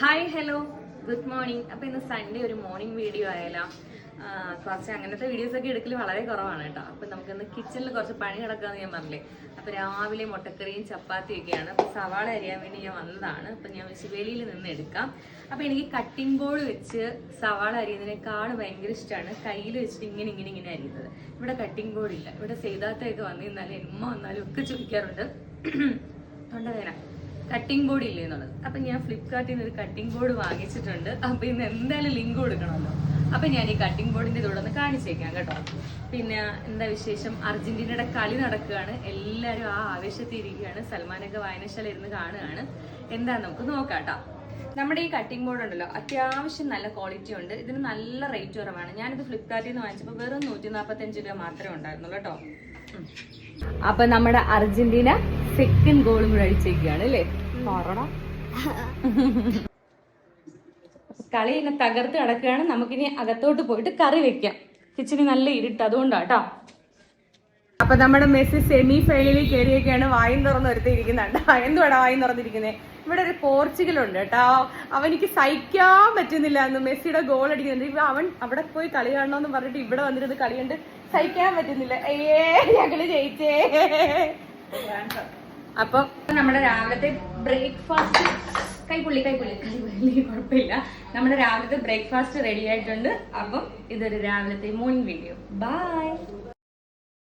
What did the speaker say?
Hi hello good morning. അപ്പോൾ ഇന്ന് Sunday ഒരു മോർണിംഗ് വീഡിയോ ആയാലോ. കുറച്ച് അങ്ങനത്തെ വീഡിയോസൊക്കെ എടുക്കൽ വളരെ കുറവാണ് കേട്ടോ. അപ്പം നമുക്കിന്ന് കിച്ചണിൽ കുറച്ച് പണി കിടക്കാമെന്ന് ഞാൻ പറഞ്ഞില്ലേ. അപ്പോൾ രാവിലെ മുട്ടക്കറിയും ചപ്പാത്തിയൊക്കെയാണ്. അപ്പോൾ സവാള അരിയാൻ വേണ്ടി ഞാൻ വന്നതാണ്. അപ്പം ഞാൻ വെച്ച് വെളിയിൽ നിന്ന് എടുക്കാം. അപ്പോൾ എനിക്ക് കട്ടിംഗ് ബോർഡ് വെച്ച് സവാള അരിയുന്നതിനേക്കാൾ ഭയങ്കര ഇഷ്ടമാണ് കയ്യിൽ വെച്ചിട്ട് ഇങ്ങനെ അരിയുന്നത്. ഇവിടെ കട്ടിംഗ് ബോർഡ് ഇല്ല. ഇവിടെ ചെയ്താത്തൊക്കെ വന്നിരുന്നാലും ഉമ്മ വന്നാലും ഒക്കെ ചോദിക്കാറുണ്ട് തൊണ്ടവേന കട്ടിംഗ് ബോർഡ് ഇല്ലേ എന്നുള്ളത്. അപ്പം ഞാൻ ഫ്ലിപ്കാർട്ടിൽ നിന്ന് ഒരു കട്ടിംഗ് ബോർഡ് വാങ്ങിച്ചിട്ടുണ്ട്. അപ്പം ഇന്ന് എന്തായാലും ലിങ്ക് കൊടുക്കണമല്ലോ. അപ്പം ഞാൻ ഈ കട്ടിംഗ് ബോർഡിൻ്റെ ഇതോടെ ഒന്ന് കാണിച്ചേക്കാം കേട്ടോ. പിന്നെ എന്താ വിശേഷം, അർജന്റീനയുടെ കളി നടക്കുകയാണ്. എല്ലാവരും ആ ആവേശത്തിരിക്കുകയാണ്. സൽമാനൊക്കെ വായനശാല ഇരുന്ന് കാണുകയാണ്. എന്താ നമുക്ക് നോക്കാം കേട്ടോ. നമ്മുടെ ഈ കട്ടിംഗ് ബോർഡ് ഉണ്ടല്ലോ അത്യാവശ്യം നല്ല ക്വാളിറ്റി ഉണ്ട്. ഇതിന് നല്ല റേറ്റ് കുറവാണ്. ഞാനിത് ഫ്ലിപ്കാർട്ടിൽ നിന്ന് വാങ്ങിച്ചപ്പോൾ വെറും 145 രൂപ മാത്രമേ ഉണ്ടായിരുന്നുള്ളൂ കേട്ടോ. അപ്പൊ നമ്മുടെ അർജന്റീന സെക്കൻഡ് ഗോളും കൂടെ അടിച്ചേക്കാണ് അല്ലേ. കളി ഇങ്ങനെ തകർത്ത് കിടക്കുകയാണ്. നമുക്കിനി അകത്തോട്ട് പോയിട്ട് കറി വെക്കാം. കിച്ചണി നല്ല ഇരുട്ട്, അതുകൊണ്ടാട്ടോ. അപ്പൊ നമ്മുടെ മെസ്സി സെമി ഫൈനലിൽ കയറിയൊക്കെയാണ്. വായും തുറന്ന് ഒരുത്തിരിക്കുന്നുണ്ട്. എന്തുവാടാ വായും തുറന്നിരിക്കുന്നത്? ഇവിടെ ഒരു പോർച്ചുഗലുണ്ട് കേട്ടോ. അവനിക്ക് സഹിക്കാൻ പറ്റുന്നില്ല എന്ന് മെസ്സിയുടെ ഗോൾ അടിക്കുന്നുണ്ട്. അവൻ അവിടെ പോയി കളി കാണണമെന്ന് പറഞ്ഞിട്ട് ഇവിടെ വന്നിരുന്ന് കളി കണ്ട് സഹിക്കാൻ പറ്റുന്നില്ല. അയ്യേ ഞങ്ങള് ജയിച്ചേ. അപ്പം നമ്മുടെ രാവിലത്തെ ബ്രേക്ക്ഫാസ്റ്റ് കൈപുള്ളി കുഴപ്പമില്ല. നമ്മുടെ രാവിലത്തെ ബ്രേക്ക്ഫാസ്റ്റ് റെഡി ആയിട്ടുണ്ട്. അപ്പം ഇതൊരു രാവിലത്തെ മോർണിംഗ് വീഡിയോ. ബൈ.